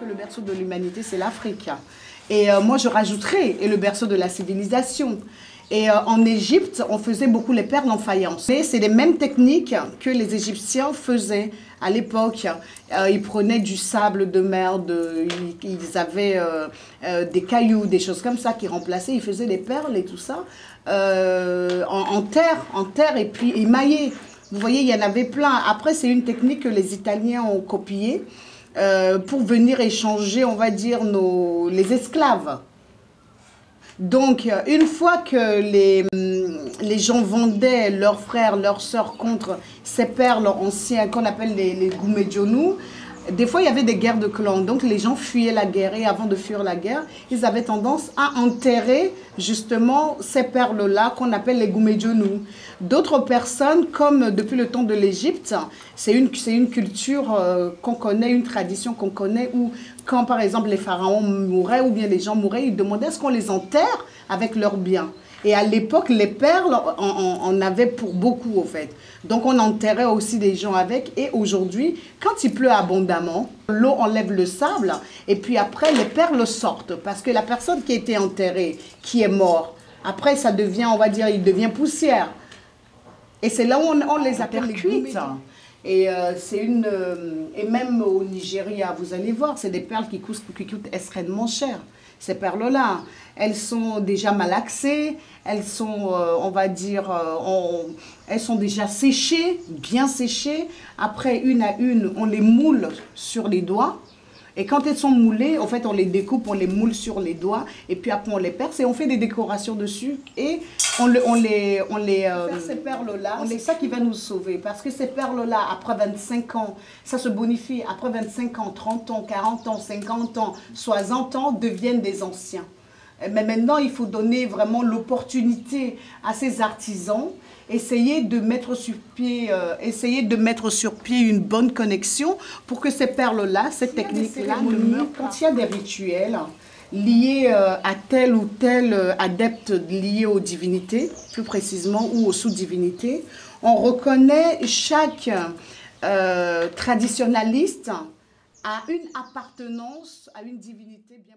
que le berceau de l'humanité, c'est l'Afrique. Et moi, je rajouterais, et le berceau de la civilisation. Et en Égypte, on faisait beaucoup les perles en faïence. Mais c'est les mêmes techniques que les Égyptiens faisaient à l'époque. Ils prenaient du sable de mer, ils avaient des cailloux, des choses comme ça qui remplaçaient. Ils faisaient des perles et tout ça en terre et puis émaillées. Vous voyez, il y en avait plein. Après, c'est une technique que les Italiens ont copiée pour venir échanger, on va dire, les esclaves. Donc, une fois que les gens vendaient leurs frères, leurs sœurs contre ces perles anciennes qu'on appelle les Gumedjonou, des fois il y avait des guerres de clans. Donc, les gens fuyaient la guerre et avant de fuir la guerre, ils avaient tendance à enterrer justement ces perles-là qu'on appelle les Gumedjonou. D'autres personnes, comme depuis le temps de l'Égypte, c'est une culture qu'on connaît, une tradition qu'on connaît où quand par exemple les pharaons mouraient ou bien les gens mouraient, ils demandaient à ce qu'on les enterre avec leurs biens. Et à l'époque, les perles, on avait pour beaucoup, au fait. Donc, on enterrait aussi des gens avec. Et aujourd'hui, quand il pleut abondamment, l'eau enlève le sable. Et puis après, les perles sortent. Parce que la personne qui a été enterrée, qui est morte, après, ça devient, on va dire, il devient poussière. Et c'est là où on les appelle les cuites. Et, et même au Nigeria, vous allez voir, c'est des perles qui coûtent extrêmement cher. Ces perles-là, elles sont déjà malaxées, elles sont, on va dire, elles sont déjà séchées, bien séchées. Après, une à une, on les moule sur les doigts. Et quand elles sont moulées, en fait, on les découpe, on les moule sur les doigts, et puis après on les perce et on fait des décorations dessus. Et ces perles-là, c'est ça qui va nous sauver. Parce que ces perles-là, après 25 ans, ça se bonifie. Après 25 ans, 30 ans, 40 ans, 50 ans, 60 ans, deviennent des anciens. Mais maintenant, il faut donner vraiment l'opportunité à ces artisans, essayer de mettre sur pied une bonne connexion pour que ces perles-là, cette technique-là, quand il y a des rituels liés à tel ou tel adepte lié aux divinités, plus précisément, ou aux sous-divinités, on reconnaît chaque traditionnaliste à une appartenance à une divinité bien